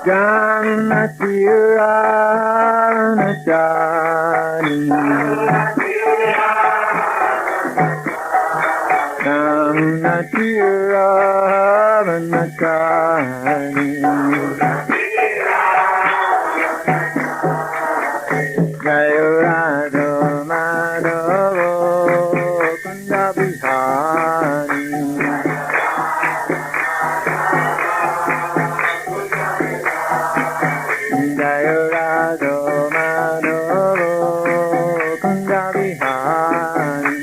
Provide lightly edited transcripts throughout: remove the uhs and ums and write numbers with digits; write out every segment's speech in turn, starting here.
Ganatiranachari Ganatiranachari Jayo Radha Madhava Kunda Bihari Jayo Radha Madhava Kunda Bihari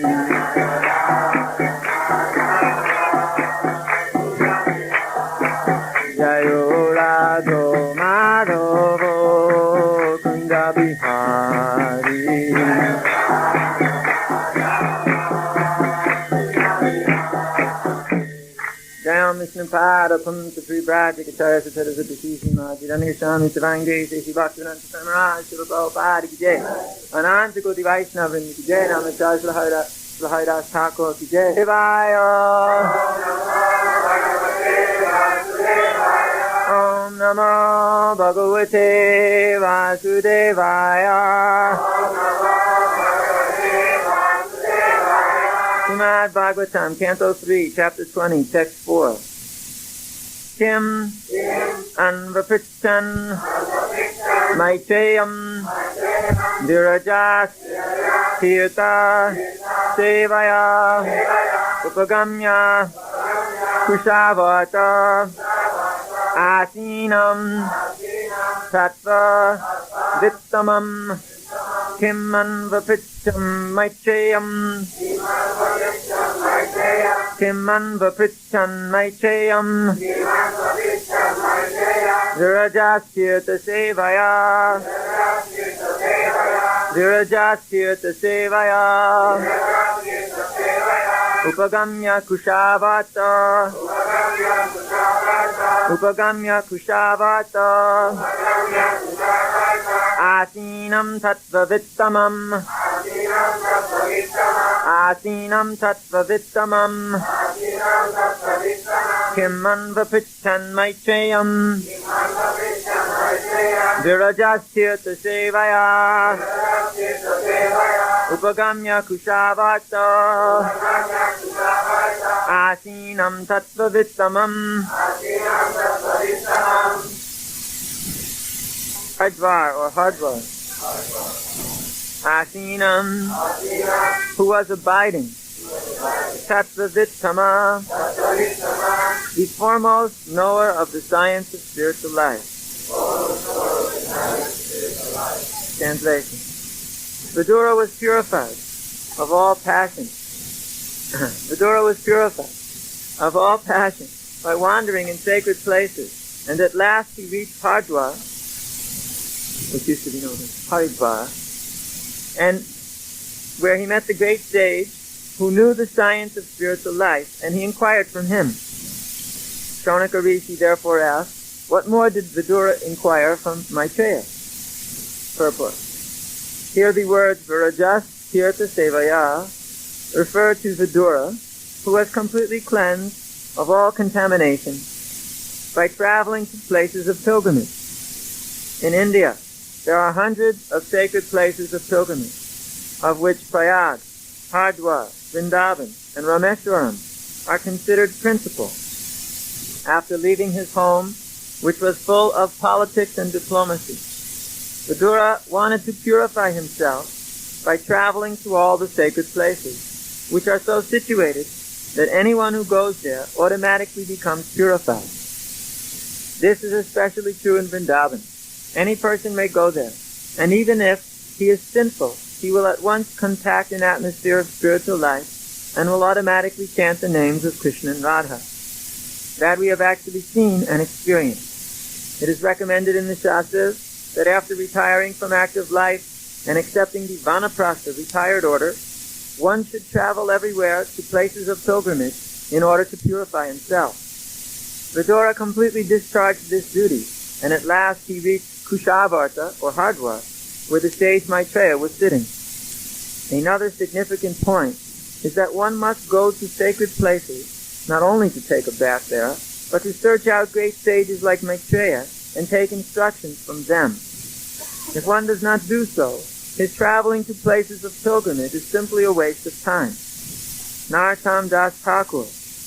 Jayo Radha Madhava Kunda Bihari Jayam Vishnu Pada Pumsa Sri Prajakacharya Sattara Sattashishri Majidani Swami Savangi Sri Bhaktivedanta Samaraj Shiva Prabhupada Ki Jai Ananta Koti Vaishnava Vrinda Ki Jai Namacharya Sri Thakur Ki Jai Devaya Om Namo Bhagavate Vasudevaya Srimad Bhagavatam, Canto 3, Chapter 20, Text 4. Kim Anvapritchan Maiteyam Virajas Tirtha Sevaya Upagamya Kushavata Asinam Tattva Vittamam Kim Anvapritchan Maiteyam Kimanvapritchan Maiteyam Virajaskirta Sevaya Virajaskirta Sevaya Upagamya Kushavata Upagamya Kushavata Asinam Tattva Vittamam Asinam Tattva Vittamam Kimanvapritchan Maiteyam Virajaskirta Sevaya Upagamya Kushavata Asinam Tattva Vittamam Hardvar or Hardvar Asinam, who was abiding, Tattva Vittama, the foremost knower of the science of spiritual life. Translation. Vidura was purified of all passion. Vidura was purified of all passion by wandering in sacred places, and at last he reached Hardwar, which used to be known as Haridwar, and where he met the great sage who knew the science of spiritual life, and he inquired from him. Shaunaka Rishi therefore asked, what more did Vidura inquire from Maitreya? Purport. Here the words Virajas Tirtha Sevaya refer to Vidura, who was completely cleansed of all contamination by traveling to places of pilgrimage. In India, there are hundreds of sacred places of pilgrimage, of which Prayag, Hardwar, Vrindavan, and Rameshwaram are considered principal. After leaving his home, which was full of politics and diplomacy, Vidura wanted to purify himself by traveling to all the sacred places, which are so situated that anyone who goes there automatically becomes purified. This is especially true in Vrindavan. Any person may go there, and even if he is sinful, he will at once contact an atmosphere of spiritual life and will automatically chant the names of Krishna and Radha. That we have actually seen and experienced. It is recommended in the Shastras that after retiring from active life and accepting the Vanaprastha retired order, one should travel everywhere to places of pilgrimage in order to purify himself. Vidura completely discharged this duty, and at last he reached Kushavarta, or Hardwar, where the sage Maitreya was sitting. Another significant point is that one must go to sacred places, not only to take a bath there, but to search out great sages like Maitreya and take instructions from them. If one does not do so, his traveling to places of pilgrimage is simply a waste of time. Narottam Das Thakur,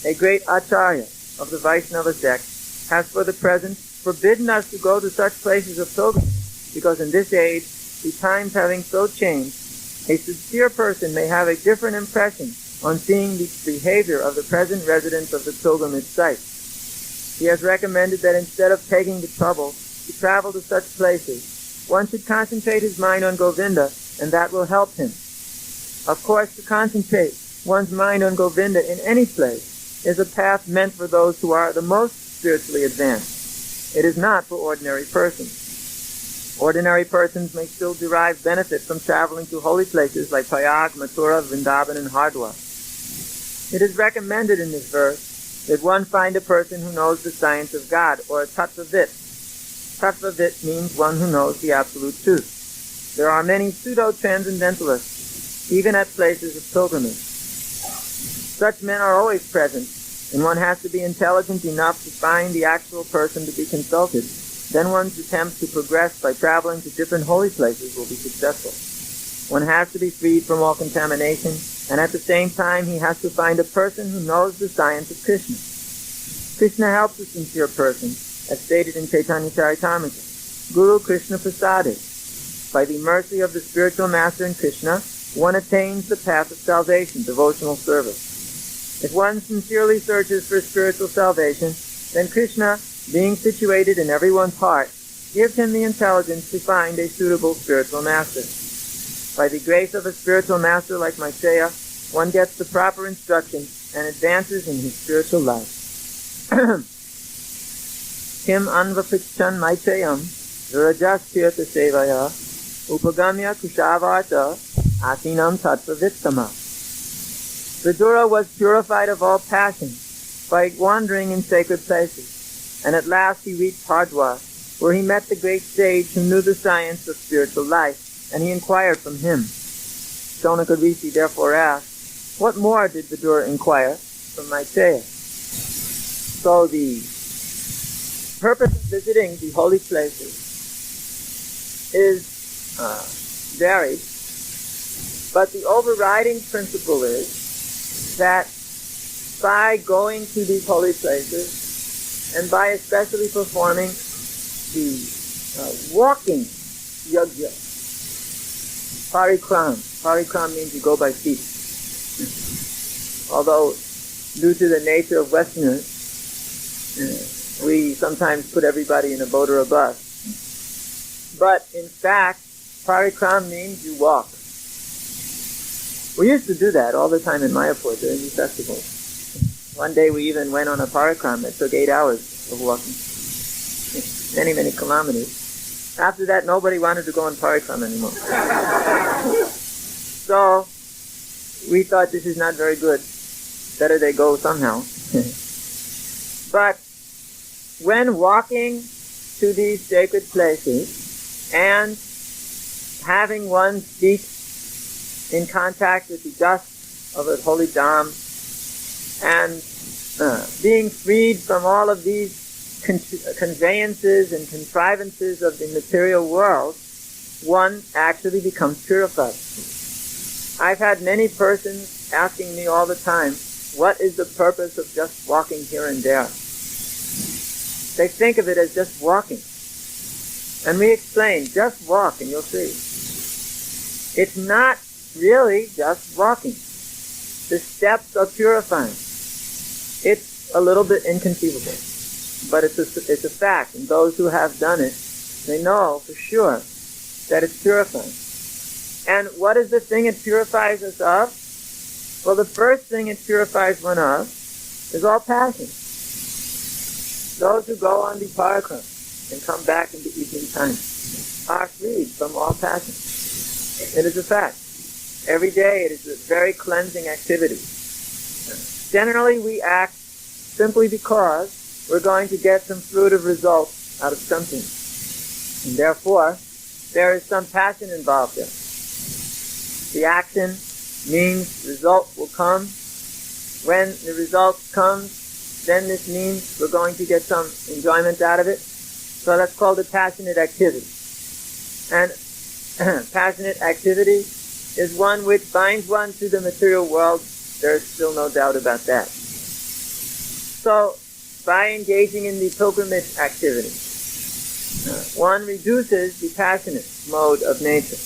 a great acharya of the Vaishnava sect, has for the present forbidden us to go to such places of pilgrimage, because in this age, the times having so changed, a sincere person may have a different impression on seeing the behavior of the present residents of the pilgrimage site. He has recommended that instead of taking the trouble to travel to such places, one should concentrate his mind on Govinda, and that will help him. Of course, to concentrate one's mind on Govinda in any place is a path meant for those who are the most spiritually advanced. It is not for ordinary persons. Ordinary persons may still derive benefit from traveling to holy places like Prayag, Mathura, Vrindavan, and Hardwar. It is recommended in this verse that one find a person who knows the science of God, or a tattvavit. Tattvavit means one who knows the absolute truth. There are many pseudo-transcendentalists, even at places of pilgrimage. Such men are always present, and one has to be intelligent enough to find the actual person to be consulted. Then one's attempt to progress by traveling to different holy places will be successful. One has to be freed from all contamination, and at the same time he has to find a person who knows the science of Krishna. Krishna helps a sincere person, as stated in Chaitanya Charitamrita. Guru Krishna Prasade. By the mercy of the spiritual master in Krishna, one attains the path of salvation, devotional service. If one sincerely searches for spiritual salvation, then Krishna, being situated in everyone's heart, gives him the intelligence to find a suitable spiritual master. By the grace of a spiritual master like Maitreya, one gets the proper instruction and advances in his spiritual life. Kim anvapichan Maitreyam virajastyirtha sevaya upagamya kushavarta asinam tattvavitama. Vidura was purified of all passion by wandering in sacred places, and at last he reached Hardwar, where he met the great sage who knew the science of spiritual life, and he inquired from him. Shonaka Rishi therefore asked, what more did Vidura inquire from Maitreya? So the purpose of visiting the holy places is varied, but the overriding principle is that by going to these holy places, and by especially performing the walking yajna, parikram. Parikram means you go by feet. Although, due to the nature of Westerners, we sometimes put everybody in a boat or a bus. But in fact, parikram means you walk. We used to do that all the time in Mayapur during these festivals. One day we even went on a parikram that took 8 hours of walking. Many, many kilometers. After that, nobody wanted to go on parikram anymore. So, we thought this is not very good. Better they go somehow. But when walking to these sacred places and having one's feet in contact with the dust of a holy dham, and being freed from all of these conveyances and contrivances of the material world, one actually becomes purified. I've had many persons asking me all the time, what is the purpose of just walking here and there? They think of it as just walking. And we explain, just walk and you'll see. It's not really just walking. The steps are purifying. It's a little bit inconceivable, but it's a fact, and those who have done it, they know for sure that it's purifying. And what is the thing it purifies us of? Well, the first thing it purifies one of is all passion. Those who go on the parikram and come back in the evening time are freed from all passion. It is a fact. Every day it is a very cleansing activity. Generally we act simply because we're going to get some fruitive results out of something. And therefore, there is some passion involved there. The action means result will come. When the result comes, then this means we're going to get some enjoyment out of it. So that's called a passionate activity. And passionate activity is one which binds one to the material world. There's still no doubt about that. So, by engaging in the pilgrimage activity, one reduces the passionate mode of nature.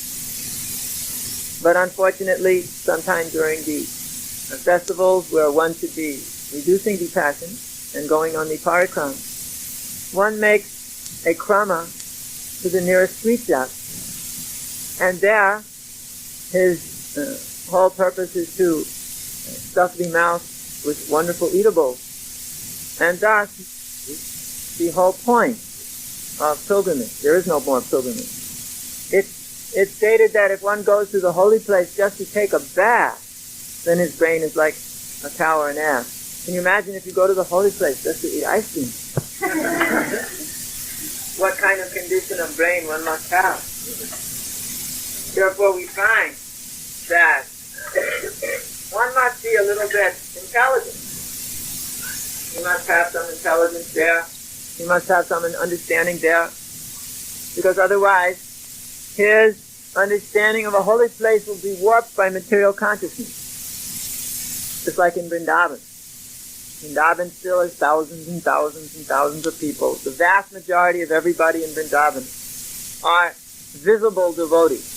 But unfortunately, sometimes during the festivals where one should be reducing the passion and going on the parikrama, one makes a krama to the nearest sweet shop, and there his whole purpose is to stuff the mouth with wonderful eatables, and thus the whole point of pilgrimage. There is no more pilgrimage. It's stated that if one goes to the holy place just to take a bath, then his brain is like a cow or an ass. Can you imagine if you go to the holy place just to eat ice cream? What kind of condition of brain one must have? Therefore we find that one must be a little bit intelligent. He must have some intelligence there. He must have some understanding there. Because otherwise, his understanding of a holy place will be warped by material consciousness. Just like in Vrindavan. Vrindavan still has thousands and thousands and thousands of people. The vast majority of everybody in Vrindavan are visible devotees.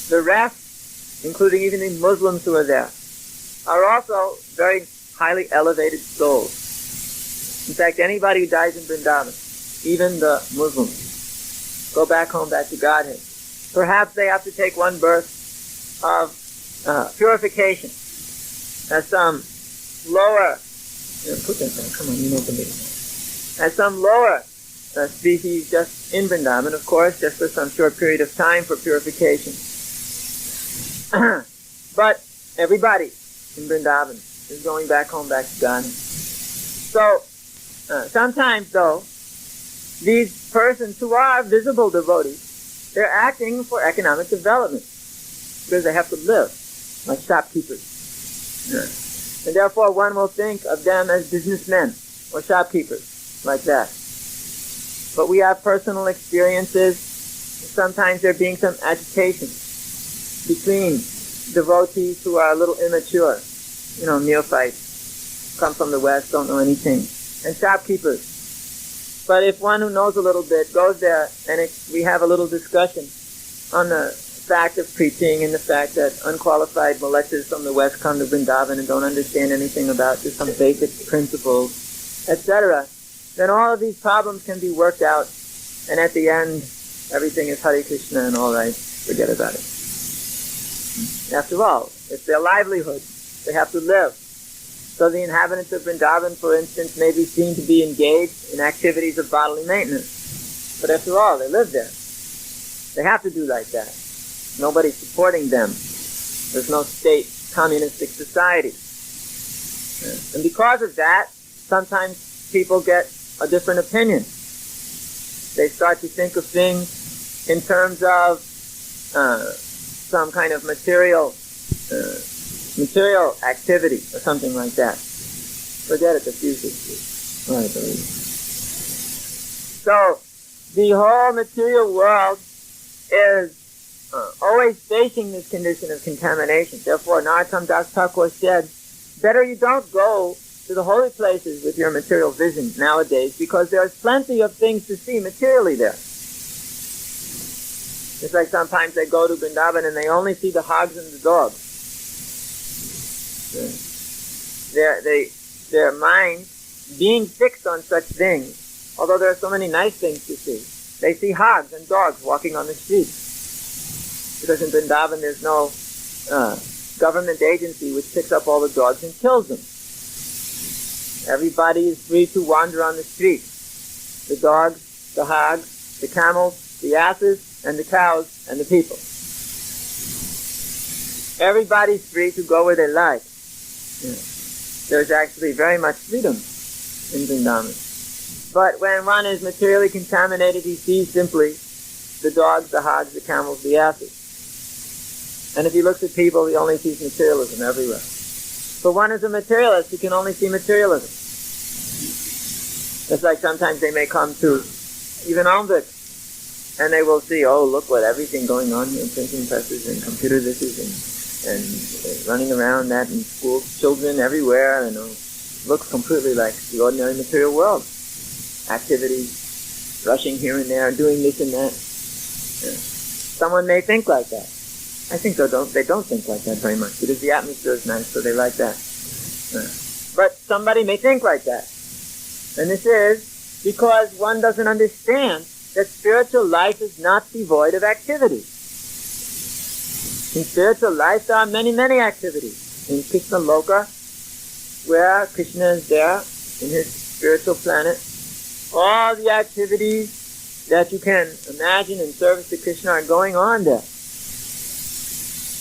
The rest, including even the Muslims who are there, are also very highly elevated souls. In fact, anybody who dies in Vrindavan, even the Muslims, go back home, back to Godhead. Perhaps they have to take one birth of purification as some lower, put that down, come on, you know the meaning. As some lower species just in Vrindavan, of course, just for some short period of time for purification. But everybody in Vrindavan is going back home, back to Godhead. So, sometimes though, these persons who are visible devotees, they're acting for economic development because they have to live like shopkeepers. And therefore one will think of them as businessmen or shopkeepers like that. But we have personal experiences. Sometimes there being some agitation between devotees who are a little immature, neophytes, come from the West, don't know anything, and shopkeepers. But if one who knows a little bit goes there and we have a little discussion on the fact of preaching and the fact that unqualified molesters from the West come to Vrindavan and don't understand anything about just some basic principles, etc., then all of these problems can be worked out, and at the end, everything is Hare Krishna and all right, forget about it. After all, it's their livelihood. They have to live. So the inhabitants of Vrindavan, for instance, may be seen to be engaged in activities of bodily maintenance. But after all, they live there. They have to do like that. Nobody's supporting them. There's no state communistic society. And because of that, sometimes people get a different opinion. They start to think of things in terms of some kind of material activity or something like that. Forget it, the future. Right, so, the whole material world is always facing this condition of contamination. Therefore, Narottam Das Thakur said, better you don't go to the holy places with your material vision nowadays, because there's plenty of things to see materially there. It's like sometimes they go to Vrindavan and they only see the hogs and the dogs. Their mind being fixed on such things, although there are so many nice things to see, they see hogs and dogs walking on the streets. Because in Vrindavan there's no government agency which picks up all the dogs and kills them. Everybody is free to wander on the street. The dogs, the hogs, the camels, the asses, and the cows, and the people. Everybody's free to go where they like. There's actually very much freedom in Vrindavan. But when one is materially contaminated, he sees simply the dogs, the hogs, the camels, the asses. And if he looks at people, he only sees materialism everywhere. For one is a materialist, he can only see materialism. It's like sometimes they may come to even Almviks, and they will see, oh, look what everything going on here, printing presses and computer this is, and running around that in school, children everywhere, and looks completely like the ordinary material world. Activities, rushing here and there, doing this and that. Yeah. Someone may think like that. I think they don't think like that very much, because the atmosphere is nice, so they like that. Yeah. But somebody may think like that. And this is because one doesn't understand that spiritual life is not devoid of activity. In spiritual life, there are many, many activities. In Krishna Loka, where Krishna is there, in his spiritual planet, all the activities that you can imagine in service to Krishna are going on there.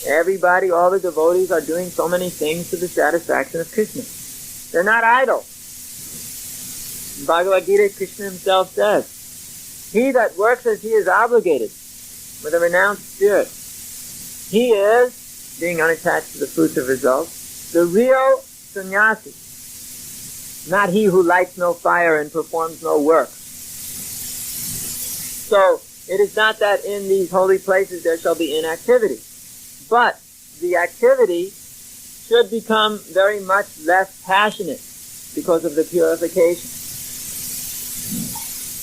Everybody, all the devotees are doing so many things to the satisfaction of Krishna. They're not idle. In Bhagavad Gita, Krishna himself says, he that works as he is obligated, with a renounced spirit, he is, being unattached to the fruits of results, the real sannyasi, not he who lights no fire and performs no work. So, it is not that in these holy places there shall be inactivity, but the activity should become very much less passionate because of the purification.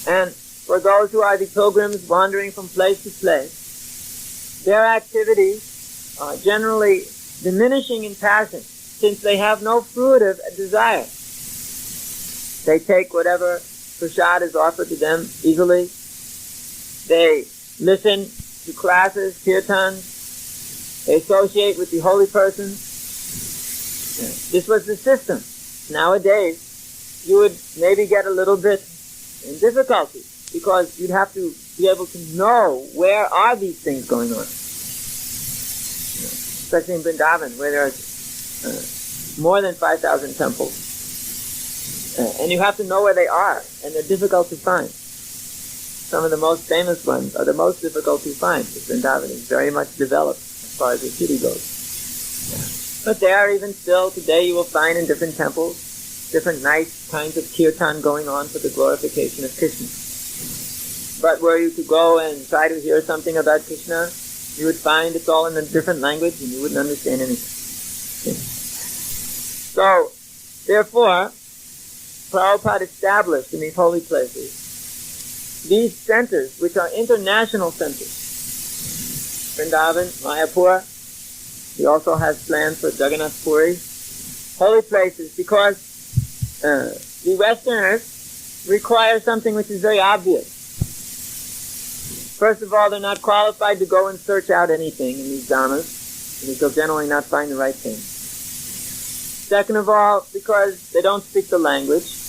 And for those who are the pilgrims wandering from place to place, their activities are generally diminishing in passion, since they have no fruitive desire. They take whatever prasad is offered to them easily. They listen to classes, kirtans. They associate with the holy persons. This was the system. Nowadays, you would maybe get a little bit in difficulty, because you'd have to be able to know where are these things going on. Especially in Vrindavan, where there are more than 5,000 temples. And you have to know where they are, and they're difficult to find. Some of the most famous ones are the most difficult to find, because Vrindavan is very much developed as far as the city goes. But there, even still, today you will find in different temples, different nice kinds of kirtan going on for the glorification of Krishna. But were you to go and try to hear something about Krishna, you would find it's all in a different language and you wouldn't understand anything. So, therefore, Prabhupada established in these holy places these centers, which are international centers. Vrindavan, Mayapur. He also has plans for Jagannath Puri. Holy places, because the Westerners require something which is very obvious. First of all, they're not qualified to go and search out anything in these dhammas, because they'll generally not find the right thing. Second of all, because they don't speak the language.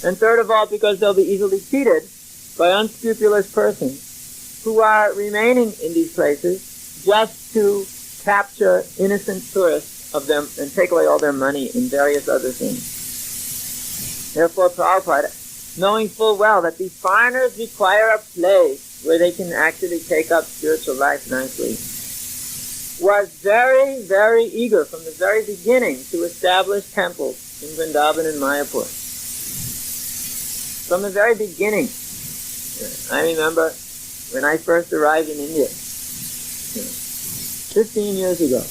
And third of all, because they'll be easily cheated by unscrupulous persons who are remaining in these places just to capture innocent tourists of them and take away all their money and various other things. Therefore, Prabhupada, knowing full well that these foreigners require a place where they can actually take up spiritual life nicely, was very, very eager from the very beginning to establish temples in Vrindavan and Mayapur. From the very beginning. I remember when I first arrived in India, 15 years ago,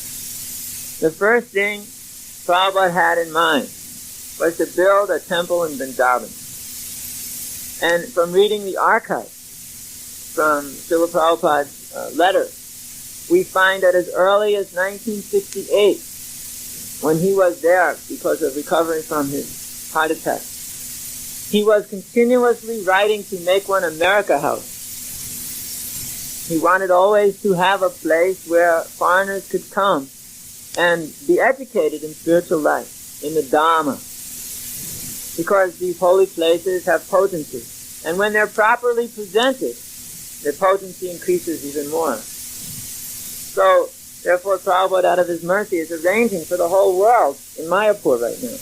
the first thing Prabhupada had in mind was to build a temple in Vrindavan. And from reading the archive from Srila Prabhupada's letters, we find that as early as 1968, when he was there because of recovering from his heart attack, he was continuously writing to make one America House. He wanted always to have a place where foreigners could come and be educated in spiritual life, in the Dhamma. Because these holy places have potency. And when they're properly presented, their potency increases even more. So, therefore, Prabhupada, out of his mercy, is arranging for the whole world in Mayapur right now.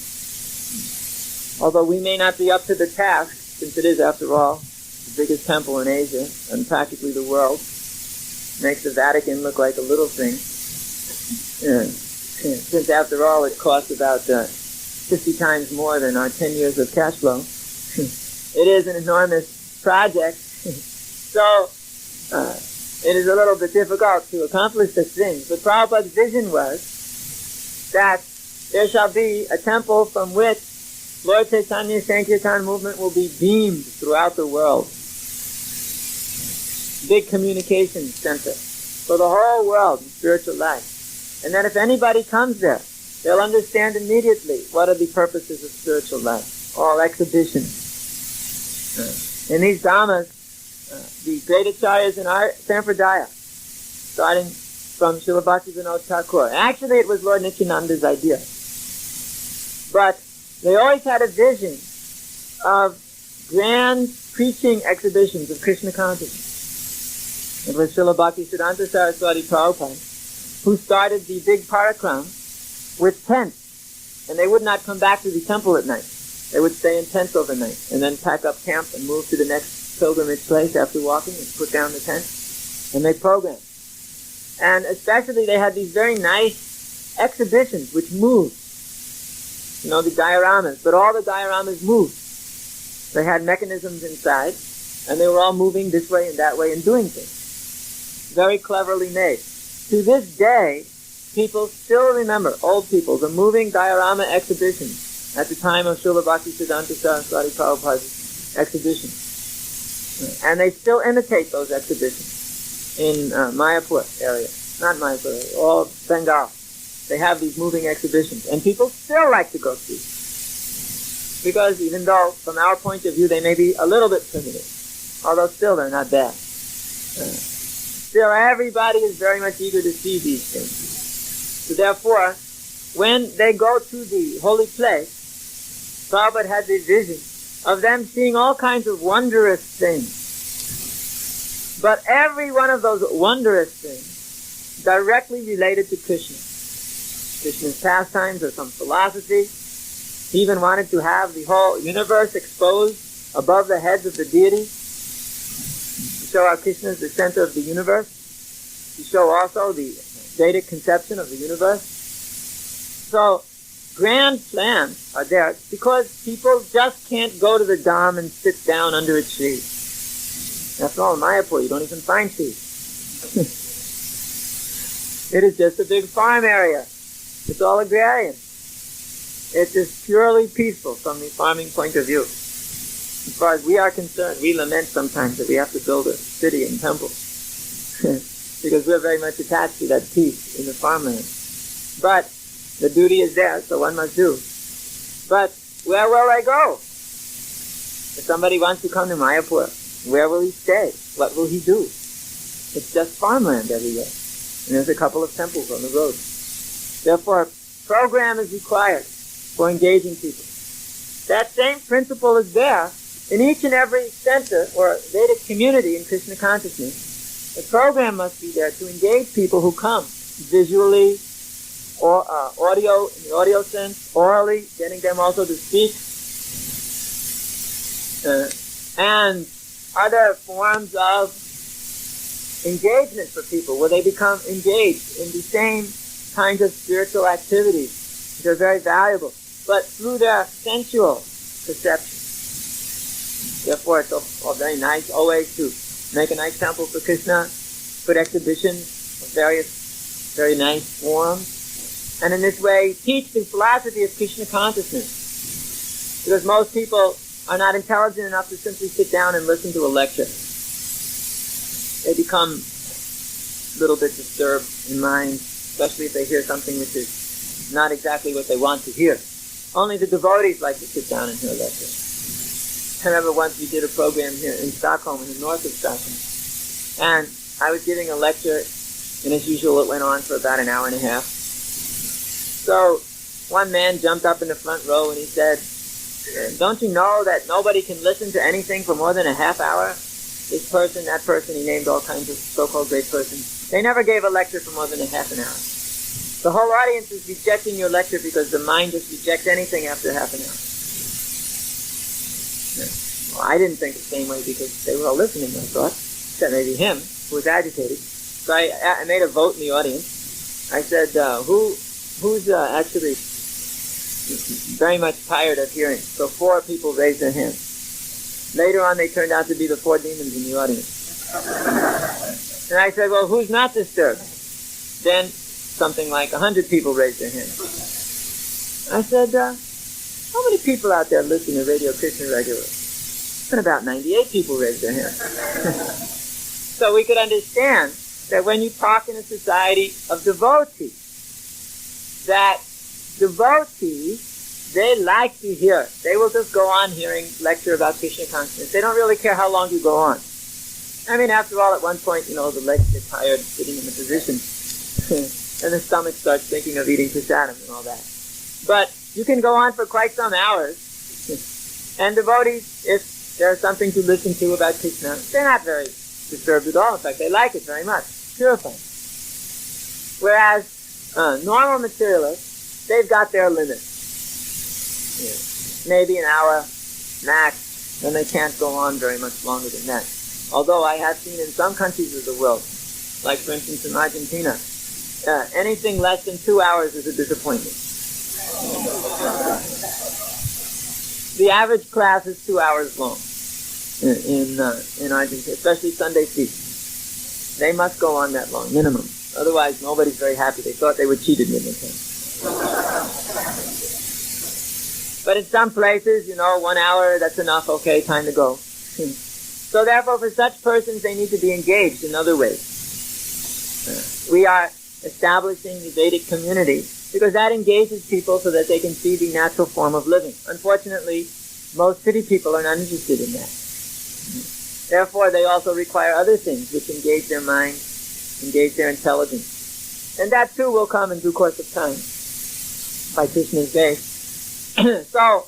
Although we may not be up to the task, since it is, after all, the biggest temple in Asia, and practically the world, makes the Vatican look like a little thing. Since, after all, it costs about 50 times more than our 10 years of cash flow. It is an enormous project. So, it is a little bit difficult to accomplish such things. But Prabhupada's vision was that there shall be a temple from which Lord Chaitanya's Sankirtan movement will be beamed throughout the world. Big communication center for the whole world in spiritual life. And that if anybody comes there, they'll understand immediately what are the purposes of spiritual life. All exhibitions. In these dhammas, the great acharyas in our Sampradaya, starting from Srila Bhaktivinoda Thakur. Actually, it was Lord Nityananda's idea. But they always had a vision of grand preaching exhibitions of Krishna consciousness. It was Srila Bhaktisiddhanta Saraswati Prabhupada who started the big parakram with tents. And they would not come back to the temple at night. They would stay in tents overnight and then pack up camp and move to the next pilgrimage place after walking and put down the tent and make programs. And especially they had these very nice exhibitions which moved. You know, the dioramas, but all the dioramas moved. They had mechanisms inside and they were all moving this way and that way and doing things. Very cleverly made. To this day, people still remember, old people, the moving diorama exhibitions at the time of Srila Bhaktisiddhanta Saraswati Prabhupada's exhibition. And they still imitate those exhibitions in Mayapur area. Not Mayapur area, all Bengal. They have these moving exhibitions. And people still like to go see. Because even though, from our point of view, they may be a little bit primitive, although still they're not bad. Still, everybody is very much eager to see these things. So therefore, when they go to the holy place, Prabhupada had the vision of them seeing all kinds of wondrous things. But every one of those wondrous things directly related to Krishna. Krishna's pastimes or some philosophy. He even wanted to have the whole universe exposed above the heads of the deity, to show how Krishna is the center of the universe, to show also the Vedic conception of the universe. So, grand plans are there because people just can't go to the Dham and sit down under a tree. After all, in Mayapur, you don't even find trees. It is just a big farm area. It's all agrarian. It's just purely peaceful from the farming point of view. As far as we are concerned, we lament sometimes that we have to build a city and temple. Because we're very much attached to that peace in the farmland. But the duty is there, so one must do. But where will they go? If somebody wants to come to Mayapur, where will he stay? What will he do? It's just farmland everywhere. And there's a couple of temples on the road. Therefore, program is required for engaging people. That same principle is there in each and every center or Vedic community in Krishna consciousness. The program must be there to engage people who come visually, or audio, in the audio sense, orally, getting them also to speak, and other forms of engagement for people, where they become engaged in the same kinds of spiritual activities, which are very valuable, but through their sensual perception. Therefore, it's all very nice always to make a nice temple for Krishna, put exhibitions of various very nice forms, and in this way teach the philosophy of Krishna consciousness. Because most people are not intelligent enough to simply sit down and listen to a lecture. They become a little bit disturbed in mind, especially if they hear something which is not exactly what they want to hear. Only the devotees like to sit down and hear lectures. I remember once we did a program here in Stockholm, in the north of Stockholm, and I was giving a lecture, and as usual it went on for about an hour and a half. So one man jumped up in the front row and he said, "Don't you know that nobody can listen to anything for more than a half hour? This person, that person," he named all kinds of so-called great persons. "They never gave a lecture for more than a half an hour. The whole audience is rejecting your lecture because the mind just rejects anything after half an hour." Well, I didn't think the same way because they were all listening, I thought. Except maybe him, who was agitated. So I made a vote in the audience. I said, who's actually very much tired of hearing. So 4 people raised their hands. Later on, they turned out to be the 4 demons in the audience. And I said, well, who's not disturbed? Then something like 100 people raised their hands. I said, how many people out there listen to Radio Krishna regularly? And about 98 people raised their hands. So we could understand that when you talk in a society of devotees, that devotees, they like to hear. They will just go on hearing lecture about Krishna consciousness. They don't really care how long you go on. I mean, after all, at one point, the legs get tired sitting in the position. And the stomach starts thinking of eating prasadam and all that. But you can go on for quite some hours. And devotees, if there's something to listen to about Krishna, they're not very disturbed at all. In fact, they like it very much. Purifying. Whereas normal materialists, they've got their limits. Maybe an hour max, and they can't go on very much longer than that. Although I have seen in some countries of the world, like for instance in Argentina, anything less than 2 hours is a disappointment. The average class is 2 hours long in Argentina, especially Sunday feast. They must go on that long, minimum. Otherwise, nobody's very happy. They thought they were cheated when they came. But in some places, 1 hour, that's enough. Okay, time to go. So therefore, for such persons, they need to be engaged in other ways. We are establishing the Vedic community because that engages people so that they can see the natural form of living. Unfortunately, most city people are not interested in that. Therefore, they also require other things which engage their mind, engage their intelligence. And that too will come in due course of time by Krishna's grace. So,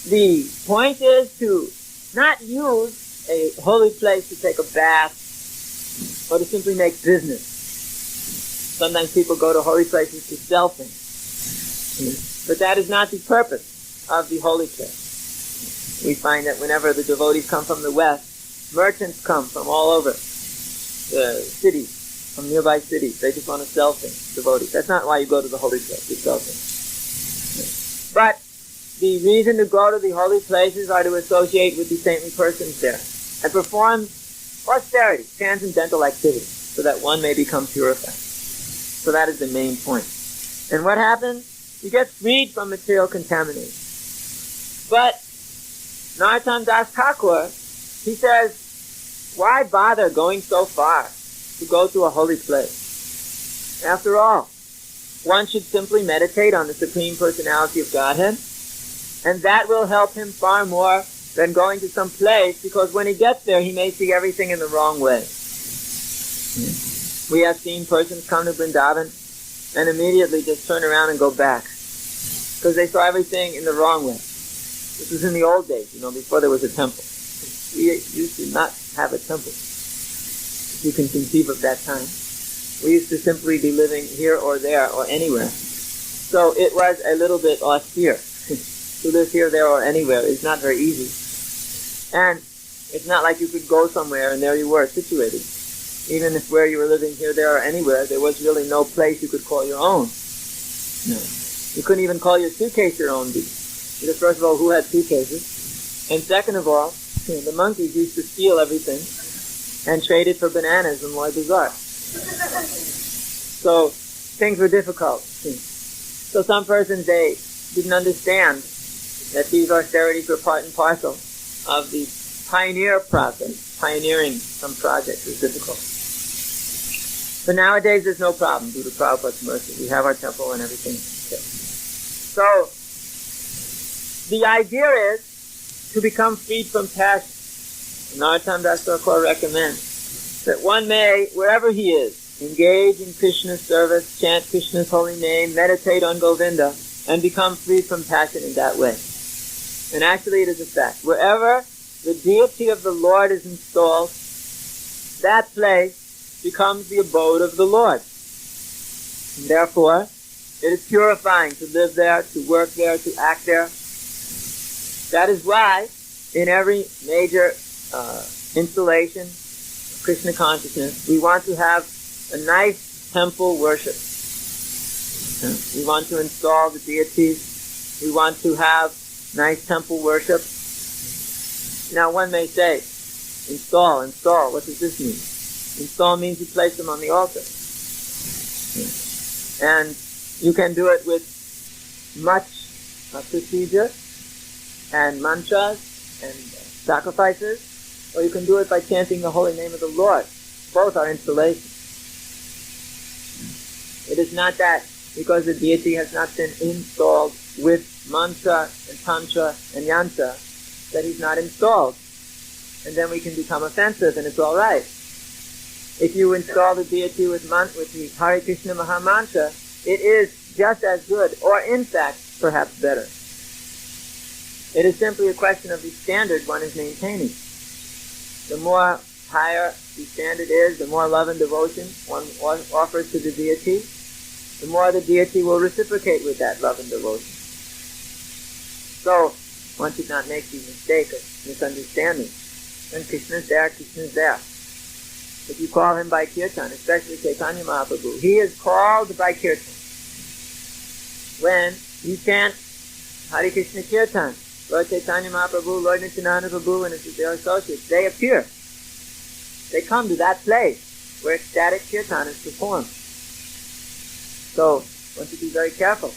the point is to not use a holy place to take a bath or to simply make business. Sometimes people go to holy places to sell things. But that is not the purpose of the holy place. We find that whenever the devotees come from the west, merchants come from all over the cities, from nearby cities. They just want to sell things, devotees. That's not why you go to the holy place, to sell things. But the reason to go to the holy places are to associate with the saintly persons there and perform austerity, transcendental activity, so that one may become purified. So that is the main point. And what happens? You get freed from material contamination. But Narottam Das Thakur, he says, why bother going so far to go to a holy place? After all, one should simply meditate on the Supreme Personality of Godhead, and that will help him far more than going to some place, because when he gets there, he may see everything in the wrong way. We have seen persons come to Vrindavan and immediately just turn around and go back, because they saw everything in the wrong way. This was in the old days, before there was a temple. We used to not have a temple. You can conceive of that time. We used to simply be living here or there or anywhere. So it was a little bit austere. To live here, there, or anywhere is not very easy. And it's not like you could go somewhere and there you were situated. Even if where you were living here, there, or anywhere, there was really no place you could call your own. No. You couldn't even call your suitcase your own. Because first of all, who had suitcases? And second of all, the monkeys used to steal everything and trade it for bananas in Loy Bazaar. So things were difficult. So some persons, they didn't understand that these austerities were part and parcel of the pioneer process. Pioneering some projects is difficult. But nowadays there's no problem due to Prabhupada's mercy. We have our temple and everything. Okay. So the idea is to become freed from passion. Narottam Das Thakur recommends that one may, wherever he is, engage in Krishna's service, chant Krishna's holy name, meditate on Govinda, and become freed from passion in that way. And actually it is a fact. Wherever the deity of the Lord is installed, that place becomes the abode of the Lord. And therefore, it is purifying to live there, to work there, to act there. That is why in every major installation of Krishna consciousness, we want to have a nice temple worship. We want to install the deities We want to have nice temple worship. Now one may say, install. What does this mean? Install means you place them on the altar. And you can do it with much procedure and mantras and sacrifices, or you can do it by chanting the holy name of the Lord. Both are installations. It is not that because the deity has not been installed with mantra and tantra and yantra that he's not installed, and then we can become offensive and it's all right. If you install the deity with the Hare Krishna Maha Mantra, it is just as good, or in fact, perhaps better. It is simply a question of the standard one is maintaining. The more higher the standard is, the more love and devotion one offers to the deity, the more the deity will reciprocate with that love and devotion. So, one should not make the mistake of misunderstanding. When Krishna is there, Krishna is there. If you call him by kirtan, especially Chaitanya Mahaprabhu, he is called by kirtan. When you chant Hare Krishna Kirtan, Lord Chaitanya Mahaprabhu, Lord Nityananda Prabhu, and their associates, they appear. They come to that place where ecstatic kirtan is performed. So, one should be very careful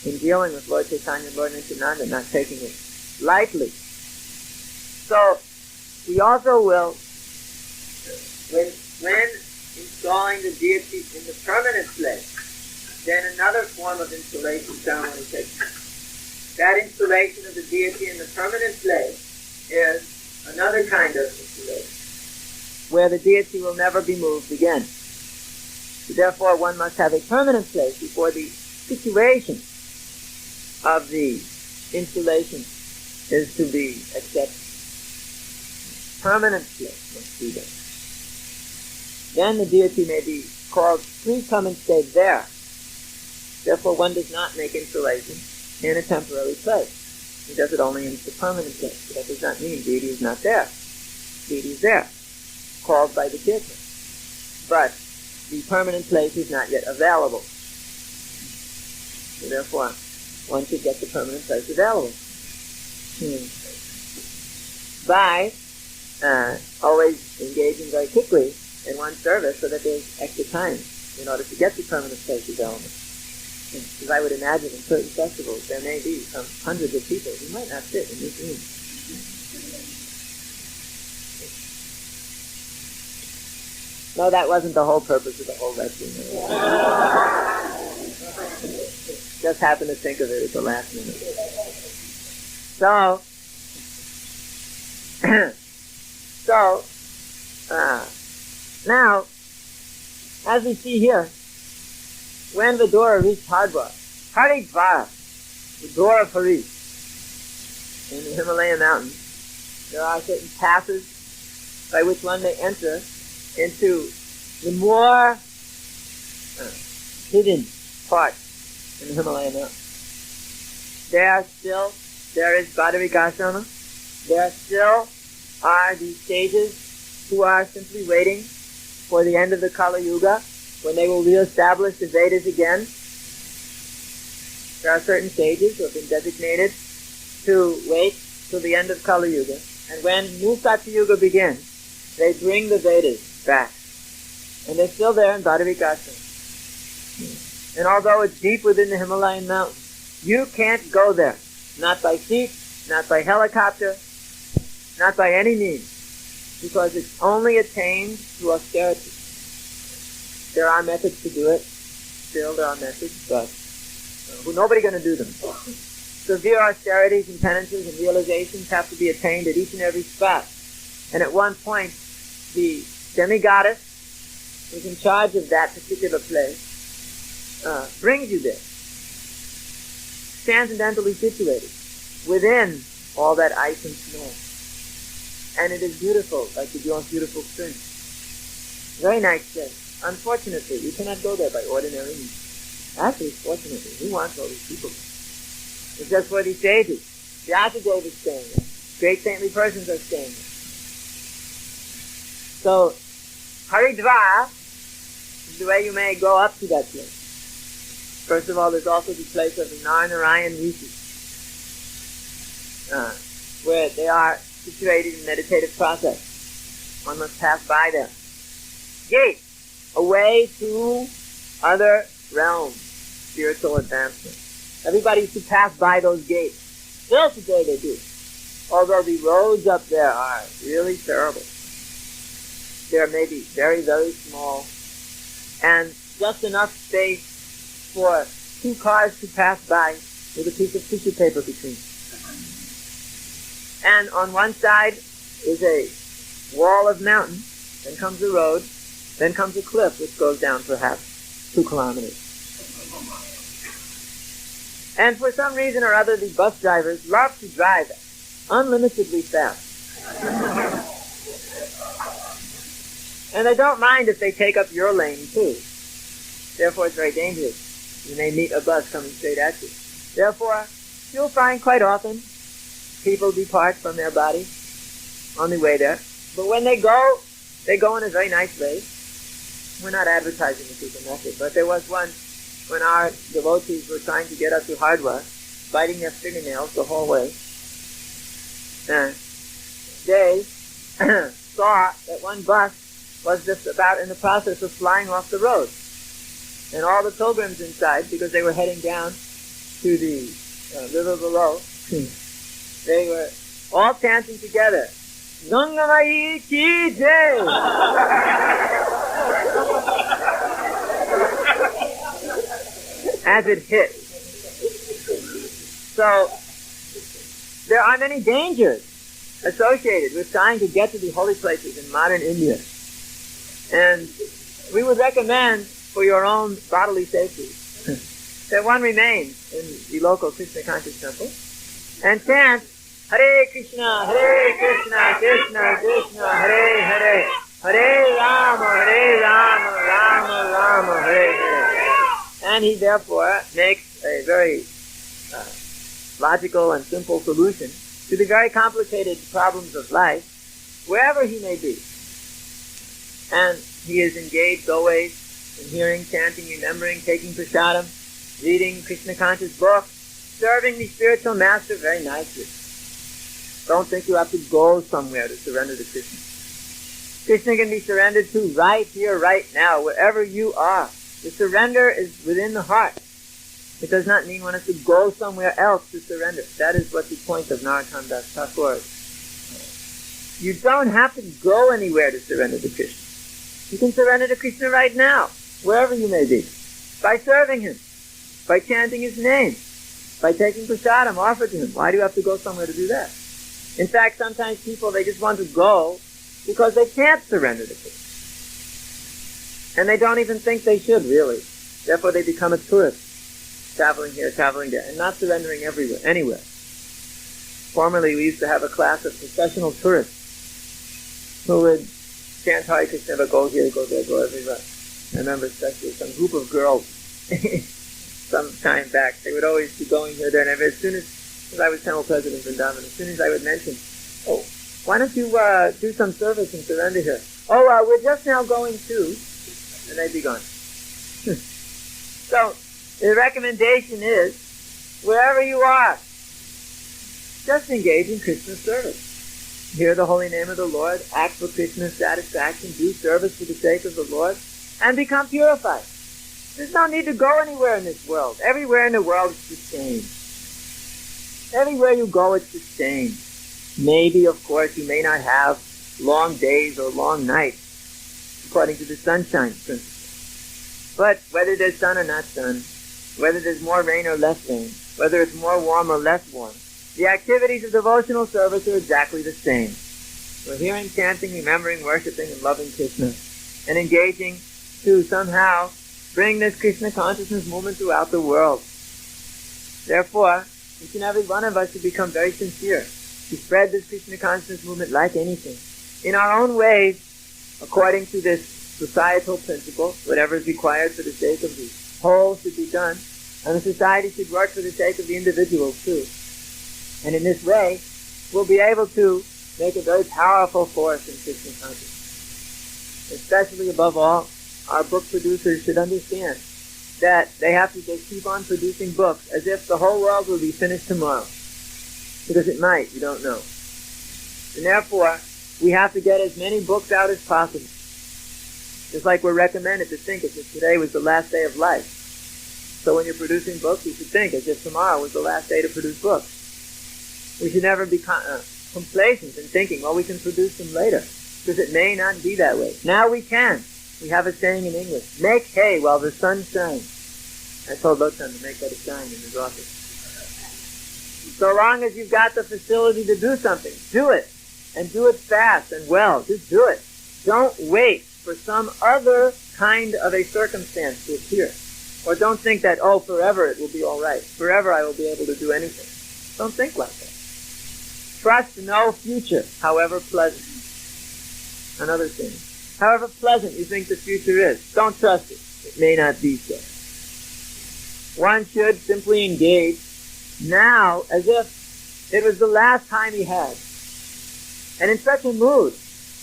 in dealing with Lord Chaitanya and Lord Nityananda, not taking it lightly. So, we also will, when installing the deity in the permanent place, then another form of installation ceremony takes place. That installation of the deity in the permanent place is another kind of installation, where the deity will never be moved again. So therefore, one must have a permanent place before the situation of the installation is to be accepted. Permanent place must be there. Then the deity may be called, please come and stay there. Therefore, one does not make installation in a temporary place. He does it only in the permanent place. But that does not mean deity is not there. Deity is there, called by the kirtan. But the permanent place is not yet available. So therefore, one should get the permanent place available. By always engaging very quickly in one service so that there's extra time in order to get the permanent place available. Because I would imagine in certain festivals there may be some hundreds of people who might not fit in this room. No, that wasn't the whole purpose of the whole lecture. Just happened to think of it at the last minute. Now, as we see here, when Vidura reached Hardwar, Haridwar, the door of Hari, in the Himalayan mountains, there are certain passes by which one may enter into the more hidden parts in the Himalayan mountains. There is Bhadravika. There still are the sages who are simply waiting for the end of the Kali Yuga, when they will reestablish the Vedas again. There are certain sages who have been designated to wait till the end of Kali Yuga, and when New Satya Yuga begins, they bring the Vedas back. And they're still there in Bhadravika. And although it's deep within the Himalayan mountains, you can't go there. Not by feet, not by helicopter, not by any means. Because it's only attained through austerity. There are methods to do it. Still, there are methods, but nobody's going to do them. Severe austerities and penances and realizations have to be attained at each and every spot. And at one point, the demigoddess who's in charge of that particular place brings you there. Transcendentally situated within all that ice and snow. And it is beautiful, like the beautiful spring. Very nice place. Unfortunately, you cannot go there by ordinary means. Actually, fortunately, who wants all these people? It's just for these sages. Vyasadeva is staying there. Great saintly persons are staying there. So, Haridwar is the way you may go up to that place. First of all, there's also the place of the Narayan Rishi. where they are situated in meditative process. One must pass by them. Gate, away to other realms, spiritual advancement. Everybody used to pass by those gates. Still today they do. Although the roads up there are really terrible. They're maybe very, very small, and just enough space for 2 cars to pass by with a piece of tissue paper between. And on one side is a wall of mountain, then comes a road, then comes a cliff which goes down perhaps 2 kilometers. And for some reason or other, the bus drivers love to drive unlimitedly fast. And they don't mind if they take up your lane too. Therefore, it's very dangerous. You may meet a bus coming straight at you. Therefore, you'll find quite often people depart from their body on the way there. But when they go in a very nice way. We're not advertising the Sutra method, but there was one when our devotees were trying to get us to Hardwar, biting their fingernails the whole way. They saw that one bus was just about in the process of flying off the road. And all the pilgrims inside, because they were heading down to the river below, they were all chanting together, Gangamai ki jai! As it hit. So, there are many dangers associated with trying to get to the holy places in modern India. And we would recommend, for your own bodily safety, that one remains in the local Krishna conscious temple and chant Hare Krishna, Krishna Krishna, Hare Hare, Hare Rama, Rama Rama, Hare Hare. And he therefore makes a very logical and simple solution to the very complicated problems of life, wherever he may be. And he is engaged always in hearing, chanting, remembering, taking prasadam, reading Krishna conscious books, serving the spiritual master very nicely. Don't think you have to go somewhere to surrender to Krishna. Krishna can be surrendered to right here, right now, wherever you are. The surrender is within the heart. It does not mean one has to go somewhere else to surrender. That is what the point of Narottam Das Thakur is. You don't have to go anywhere to surrender to Krishna. You can surrender to Krishna right now, wherever you may be, by serving him, by chanting his name, by taking prasadam offered to him. Why do you have to go somewhere to do that? In fact, sometimes people, they just want to go because they can't surrender to Krishna. And they don't even think they should, really. Therefore, they become a tourist, traveling here, traveling there, and not surrendering anywhere. Formerly, we used to have a class of professional tourists who would chant Hare Krishna, but go here, go there, go everywhere. I remember especially some group of girls some time back. They would always be going here, there, and as soon as I was temple president in Vrindavan, as soon as I would mention, oh, why don't you do some service and surrender here? Oh, we're just now going to, and they'd be gone. So, the recommendation is, wherever you are, just engage in Krishna's service. Hear the holy name of the Lord, act for Krishna's satisfaction, do service for the sake of the Lord, and become purified. There's no need to go anywhere in this world. Everywhere in the world it's the same. Everywhere you go it's the same. Maybe, of course, you may not have long days or long nights, according to the sunshine principle. But whether there's sun or not sun, whether there's more rain or less rain, whether it's more warm or less warm, the activities of devotional service are exactly the same. We're hearing, chanting, remembering, worshipping, and loving Krishna, and engaging to somehow bring this Krishna consciousness movement throughout the world. Therefore, each and every one of us should become very sincere to spread this Krishna consciousness movement like anything. In our own ways, according to this societal principle, whatever is required for the sake of the whole should be done, and the society should work for the sake of the individual too. And in this way, we'll be able to make a very powerful force in Krishna consciousness. Especially, above all, our book producers should understand that they have to just keep on producing books as if the whole world will be finished tomorrow. Because it might, you don't know. And therefore, we have to get as many books out as possible. Just like we're recommended to think as if today was the last day of life. So when you're producing books, you should think as if tomorrow was the last day to produce books. We should never be complacent in thinking, well, we can produce them later. Because it may not be that way. Now we can. We have a saying in English, make hay while the sun shines. I told Lotan to make that a sign in his office. So long as you've got the facility to do something, do it. And do it fast and well. Just do it. Don't wait for some other kind of a circumstance to appear. Or don't think that, oh, forever it will be all right. Forever I will be able to do anything. Don't think like that. Trust no future, however pleasant. Another thing. However pleasant you think the future is, don't trust it. It may not be so. One should simply engage now as if it was the last time he had. And in such a mood,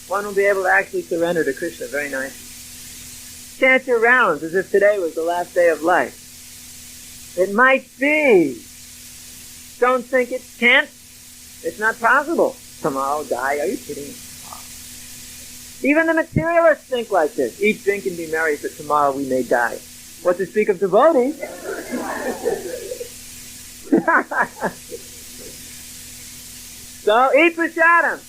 one will be able to actually surrender to Krishna very nicely. Chant your rounds as if today was the last day of life. It might be. Don't think it can't. It's not possible. Tomorrow I'll die. Are you kidding? Even the materialists think like this. Eat, drink, and be merry, for tomorrow we may die. What to speak of devotees? So eat prasadam.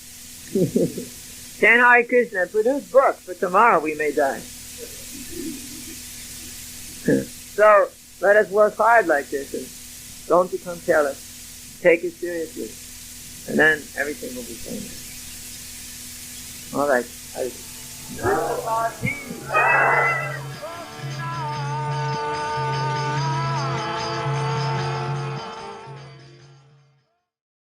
Chant Hare Krishna and produce books, for tomorrow we may die. So let us work hard like this and don't become careless. Take it seriously. And then everything will be fine. All right.